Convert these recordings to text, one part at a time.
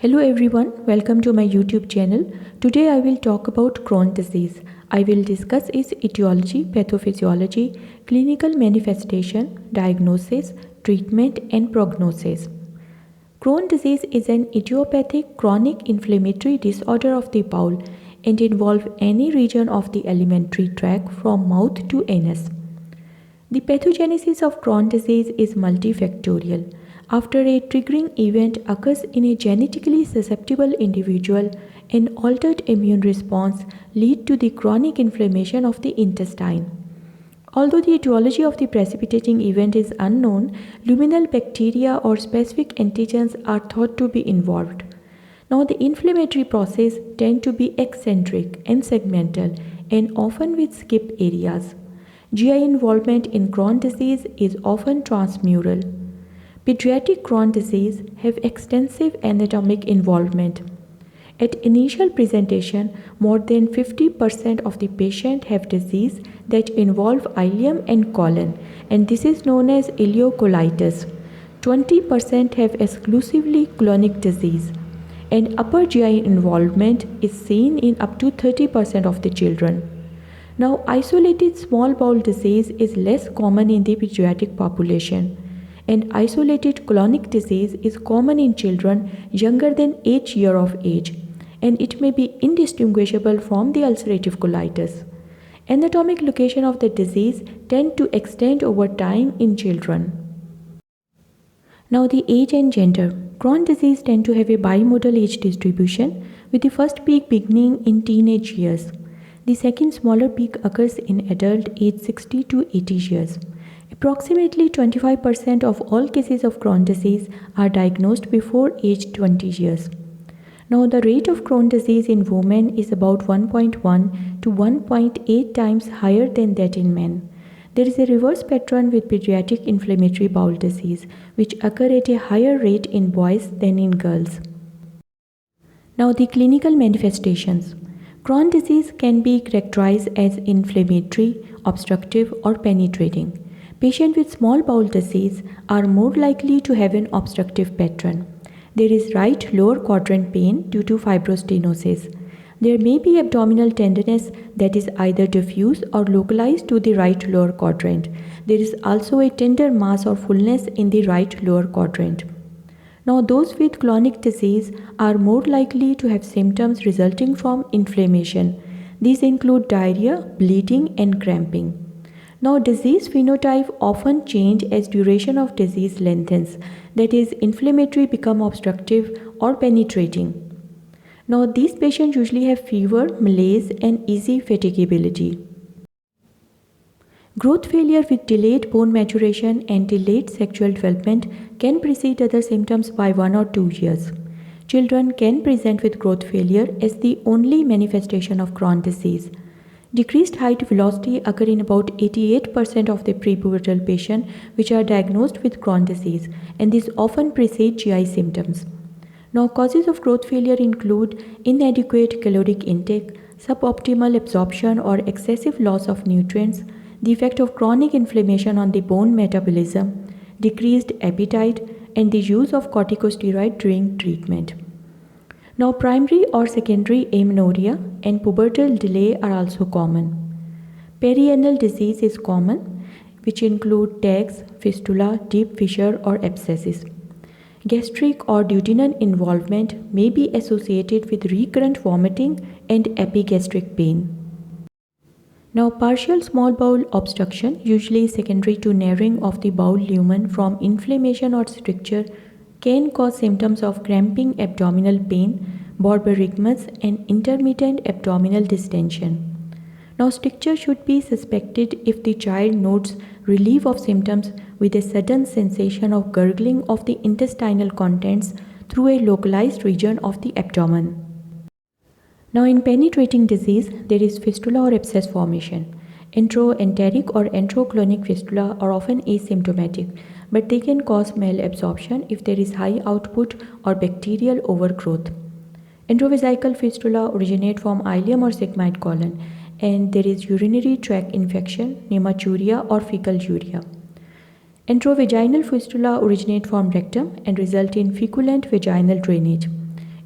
Hello everyone, welcome to my YouTube channel. Today I will talk about Crohn's disease. I will discuss its etiology, pathophysiology, clinical manifestation, diagnosis, treatment and prognosis. Crohn's disease is an idiopathic chronic inflammatory disorder of the bowel and involves any region of the alimentary tract from mouth to anus. The pathogenesis of Crohn's disease is multifactorial. After a triggering event occurs in a genetically susceptible individual, an altered immune response leads to the chronic inflammation of the intestine. Although the etiology of the precipitating event is unknown, luminal bacteria or specific antigens are thought to be involved. Now, the inflammatory process tend to be eccentric and segmental and often with skip areas. GI involvement in Crohn's disease is often transmural. Pediatric Crohn's disease have extensive anatomic involvement. At initial presentation, more than 50% of the patient have disease that involve ileum and colon, and this is known as ileocolitis. 20% have exclusively colonic disease, and upper GI involvement is seen in up to 30% of the children. Now, isolated small bowel disease is less common in the pediatric population, and isolated colonic disease is common in children younger than 8 years of age, and it may be indistinguishable from the ulcerative colitis. Anatomic location of the disease tend to extend over time in children. Now, the age and gender. Crohn's disease tend to have a bimodal age distribution, with the first peak beginning in teenage years. The second smaller peak occurs in adult age 60 to 80 years. Approximately 25% of all cases of Crohn's disease are diagnosed before age 20 years. Now, the rate of Crohn's disease in women is about 1.1 to 1.8 times higher than that in men. There is a reverse pattern with pediatric inflammatory bowel disease, which occur at a higher rate in boys than in girls. Now, the clinical manifestations. Crohn's disease can be characterized as inflammatory, obstructive, or penetrating. Patients with small bowel disease are more likely to have an obstructive pattern. There is right lower quadrant pain due to fibrostenosis. There may be abdominal tenderness that is either diffuse or localized to the right lower quadrant. There is also a tender mass or fullness in the right lower quadrant. Now, those with colonic disease are more likely to have symptoms resulting from inflammation. These include diarrhea, bleeding, and cramping. Now, disease phenotype often change as duration of disease lengthens, that is, inflammatory become obstructive or penetrating. Now, these patients usually have fever, malaise, and easy fatigability. Growth failure with delayed bone maturation and delayed sexual development can precede other symptoms by 1 or 2 years. Children can present with growth failure as the only manifestation of Crohn's disease. Decreased height velocity occur in about 88% of the prepubertal patients which are diagnosed with Crohn's disease, and this often precedes GI symptoms. Now, causes of growth failure include inadequate caloric intake, suboptimal absorption or excessive loss of nutrients, the effect of chronic inflammation on the bone metabolism, decreased appetite, and the use of corticosteroid during treatment. Now, primary or secondary amenorrhea and pubertal delay are also common. Perianal disease is common, which include tags, fistula, deep fissure, or abscesses. Gastric or duodenal involvement may be associated with recurrent vomiting and epigastric pain. Now, partial small bowel obstruction, usually secondary to narrowing of the bowel lumen from inflammation or stricture, can cause symptoms of cramping, abdominal pain, borborygmus, and intermittent abdominal distension. Now, stricture should be suspected if the child notes relief of symptoms with a sudden sensation of gurgling of the intestinal contents through a localized region of the abdomen. Now, in penetrating disease, there is fistula or abscess formation. Enteroenteric or enteroclonic fistula are often asymptomatic, but they can cause malabsorption if there is high output or bacterial overgrowth. Entrovesical fistula originate from ileum or sigmoid colon, and there is urinary tract infection, hematuria, or fecal urea. Enterovaginal fistula originate from rectum and result in feculent vaginal drainage.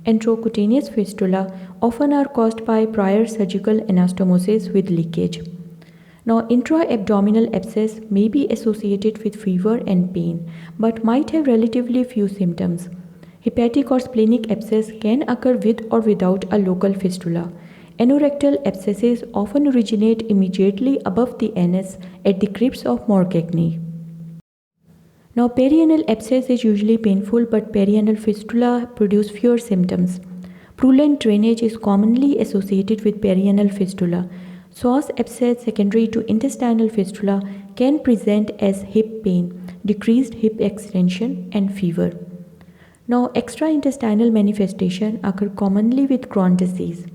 Intracutaneous fistula often are caused by prior surgical anastomosis with leakage. Now, intra-abdominal abscess may be associated with fever and pain, but might have relatively few symptoms. Hepatic or splenic abscess can occur with or without a local fistula. Anorectal abscesses often originate immediately above the anus at the crypts of Morgagni. Now, perianal abscess is usually painful, but perianal fistula produce fewer symptoms. Purulent drainage is commonly associated with perianal fistula. Psoas abscess secondary to intestinal fistula can present as hip pain, decreased hip extension, and fever. Now, extraintestinal manifestation occur commonly with Crohn's disease,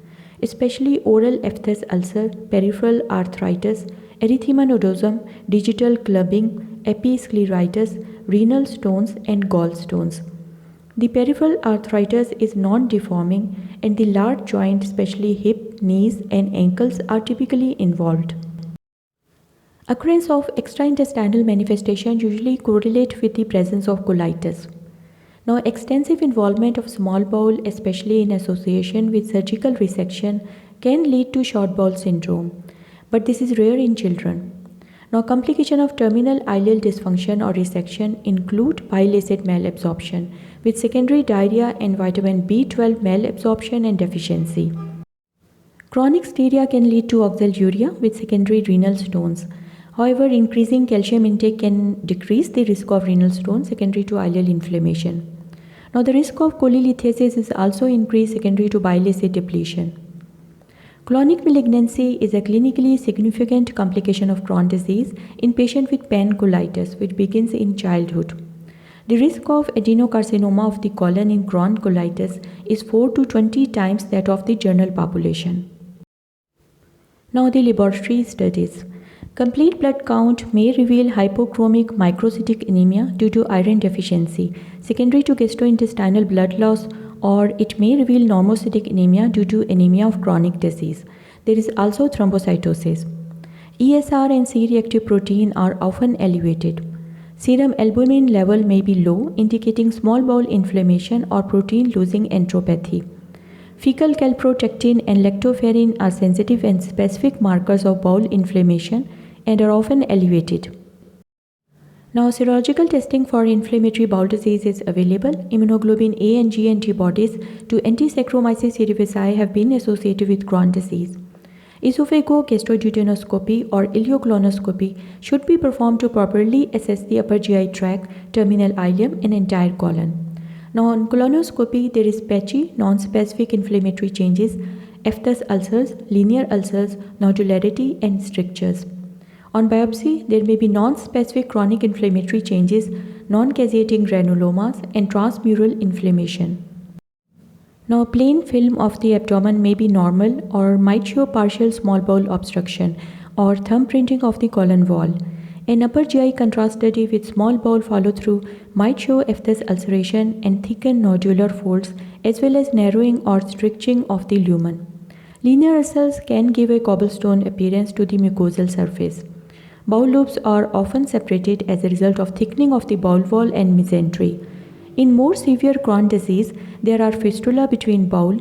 especially oral aphthous ulcer, peripheral arthritis, erythema nodosum, digital clubbing, episcleritis, renal stones, and gallstones. The peripheral arthritis is non-deforming, and the large joint, especially hip, knees, and ankles, are typically involved. Occurrence of extraintestinal manifestation usually correlate with the presence of colitis. Now, extensive involvement of small bowel, especially in association with surgical resection, can lead to short bowel syndrome, but this is rare in children. Now, complication of terminal ileal dysfunction or resection include bile acid malabsorption with secondary diarrhea and vitamin B12 malabsorption and deficiency. Chronic styria can lead to oxaluria with secondary renal stones. However, increasing calcium intake can decrease the risk of renal stones secondary to ileal inflammation. Now, the risk of cholelithiasis is also increased secondary to bile acid depletion. Clonic malignancy is a clinically significant complication of Crohn's disease in patients with pancolitis, which begins in childhood. The risk of adenocarcinoma of the colon in Crohn's colitis is 4 to 20 times that of the general population. Now, the laboratory studies. Complete blood count may reveal hypochromic microcytic anemia due to iron deficiency, secondary to gastrointestinal blood loss, or it may reveal normocytic anemia due to anemia of chronic disease. There is also thrombocytosis. ESR and C-reactive protein are often elevated. Serum albumin level may be low, indicating small bowel inflammation or protein losing enteropathy. Fecal calprotectin and lactoferrin are sensitive and specific markers of bowel inflammation and are often elevated. Now, serological testing for inflammatory bowel disease is available. Immunoglobulin A and G antibodies to anti-Saccharomyces cerevisiae have been associated with Crohn's disease. Esophagogastroduodenoscopy or ileocolonoscopy should be performed to properly assess the upper GI tract, terminal ileum, and entire colon. Now, on colonoscopy, there is patchy, non-specific inflammatory changes, aphthous ulcers, linear ulcers, nodularity, and strictures. On biopsy, there may be non-specific chronic inflammatory changes, non-caseating granulomas, and transmural inflammation. Now, plain film of the abdomen may be normal or might show partial small bowel obstruction or thumbprinting of the colon wall. An upper GI contrast study with small bowel follow-through might show aphthous ulceration and thickened nodular folds as well as narrowing or stricturing of the lumen. Linear ulcers can give a cobblestone appearance to the mucosal surface. Bowel loops are often separated as a result of thickening of the bowel wall and mesentery. In more severe Crohn's disease, there are fistula between bowel,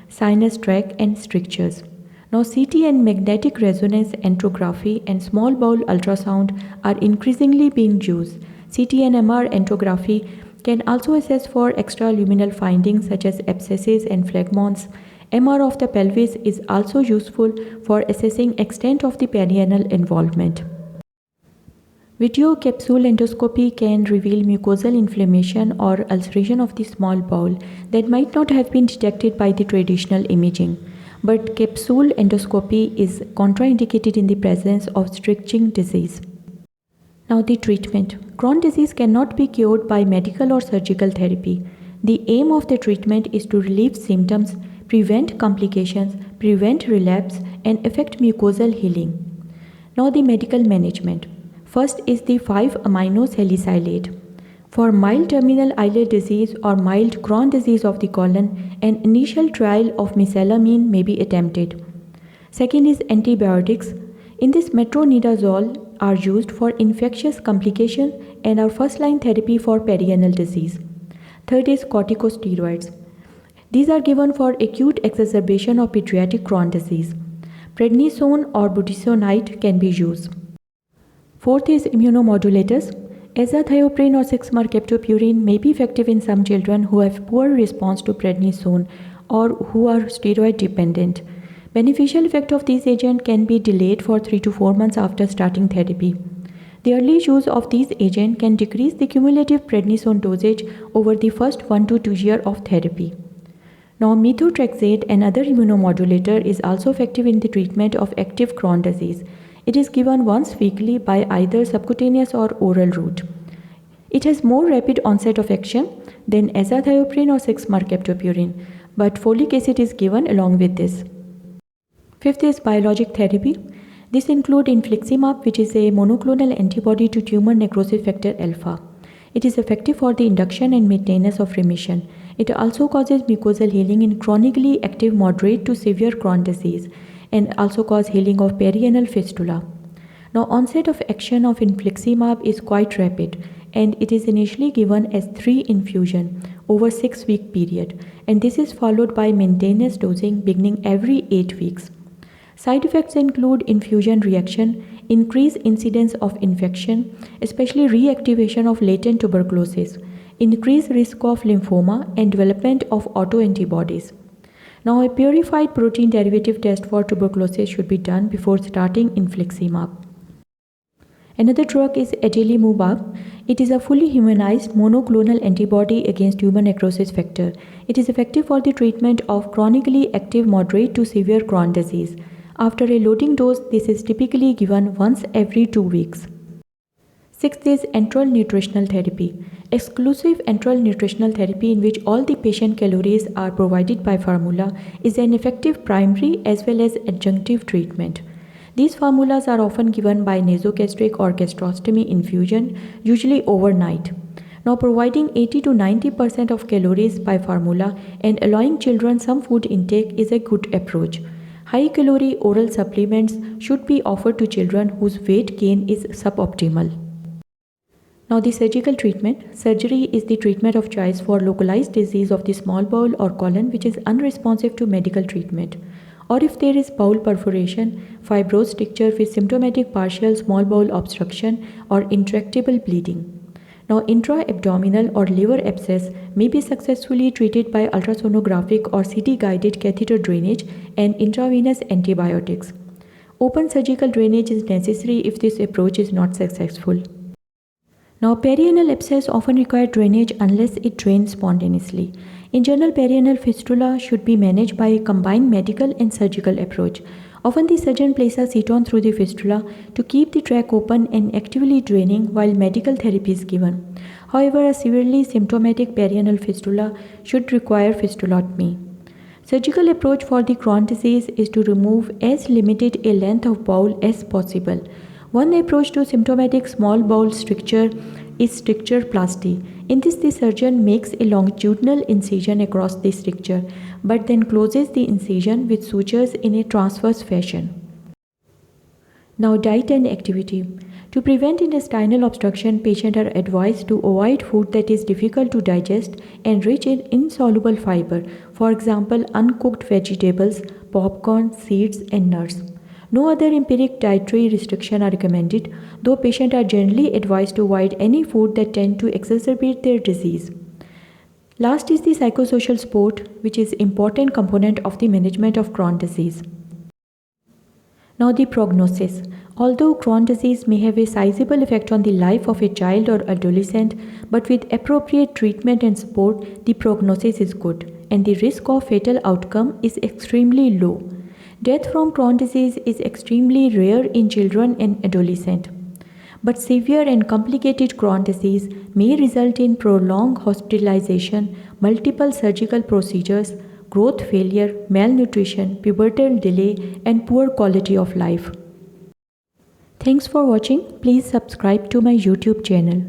sinus tract, and strictures. Now, CT and magnetic resonance enterography and small bowel ultrasound are increasingly being used. CT and MR enterography can also assess for extraluminal findings such as abscesses and phlegmons. MR of the pelvis is also useful for assessing extent of the perianal involvement. Video capsule endoscopy can reveal mucosal inflammation or ulceration of the small bowel that might not have been detected by the traditional imaging. But capsule endoscopy is contraindicated in the presence of stricturing disease. Now, the treatment. Crohn's disease cannot be cured by medical or surgical therapy. The aim of the treatment is to relieve symptoms, prevent complications, prevent relapse, and effect mucosal healing. Now, the medical management. First is the 5-amino salicylate. For mild terminal ileal disease or mild Crohn's disease of the colon, an initial trial of mesalamine may be attempted. Second is antibiotics. In this, metronidazole are used for infectious complications and are first-line therapy for perianal disease. Third is corticosteroids. These are given for acute exacerbation of pediatric Crohn's disease. Prednisone or budesonide can be used. Fourth is immunomodulators. Azathioprine or 6-mercaptopurine may be effective in some children who have poor response to prednisone or who are steroid dependent. Beneficial effect of these agents can be delayed for 3 to 4 months after starting therapy. The early use of these agents can decrease the cumulative prednisone dosage over the first 1 to 2 years of therapy. Now, methotrexate, another immunomodulator, is also effective in the treatment of active Crohn's disease. It is given once weekly by either subcutaneous or oral route. It has more rapid onset of action than azathioprine or 6-mercaptopurine, but folic acid is given along with this. Fifth is biologic therapy. This includes infliximab, which is a monoclonal antibody to tumor necrosis factor alpha. It is effective for the induction and maintenance of remission. It also causes mucosal healing in chronically active moderate to severe Crohn's disease and also cause healing of perianal fistula. Now, onset of action of infliximab is quite rapid, and it is initially given as 3 infusion over 6-week period, and this is followed by maintenance dosing beginning every 8 weeks. Side effects include infusion reaction, increased incidence of infection, especially reactivation of latent tuberculosis, increased risk of lymphoma, and development of autoantibodies. Now, a purified protein derivative test for tuberculosis should be done before starting infliximab. Another drug is adalimumab. It is a fully humanized monoclonal antibody against tumor necrosis factor. It is effective for the treatment of chronically active moderate to severe Crohn's disease. After a loading dose, this is typically given once every 2 weeks. Sixth is enteral nutritional therapy. Exclusive enteral nutritional therapy, in which all the patient calories are provided by formula, is an effective primary as well as adjunctive treatment. These formulas are often given by nasogastric or gastrostomy infusion, usually overnight. Now, providing 80 to 90% of calories by formula and allowing children some food intake is a good approach. High-calorie oral supplements should be offered to children whose weight gain is suboptimal. Now, the surgical treatment. Surgery is the treatment of choice for localized disease of the small bowel or colon which is unresponsive to medical treatment, or if there is bowel perforation, fibrous stricture with symptomatic partial small bowel obstruction or intractable bleeding. Now, intra-abdominal or liver abscess may be successfully treated by ultrasonographic or CT-guided catheter drainage and intravenous antibiotics. Open surgical drainage is necessary if this approach is not successful. Now, perianal abscess often require drainage unless it drains spontaneously. In general, perianal fistula should be managed by a combined medical and surgical approach. Often the surgeon places aceton through the fistula to keep the tract open and actively draining while medical therapy is given. However, a severely symptomatic perianal fistula should require fistulotomy. Surgical approach for the Crohn's disease is to remove as limited a length of bowel as possible. One approach to symptomatic small bowel stricture is strictureplasty. In this, the surgeon makes a longitudinal incision across the stricture, but then closes the incision with sutures in a transverse fashion. Now, diet and activity. To prevent intestinal obstruction, patients are advised to avoid food that is difficult to digest and rich in insoluble fiber, for example, uncooked vegetables, popcorn, seeds, and nuts. No other empiric dietary restrictions are recommended, though patients are generally advised to avoid any food that tend to exacerbate their disease. Last is the psychosocial support, which is an important component of the management of Crohn's disease. Now, the prognosis. Although Crohn's disease may have a sizable effect on the life of a child or adolescent, but with appropriate treatment and support, the prognosis is good, and the risk of fatal outcome is extremely low. Death from Crohn's disease is extremely rare in children and adolescents, but severe and complicated Crohn's disease may result in prolonged hospitalization, multiple surgical procedures, growth failure, malnutrition, pubertal delay, and poor quality of life. Thanks for watching. Please subscribe to my YouTube channel.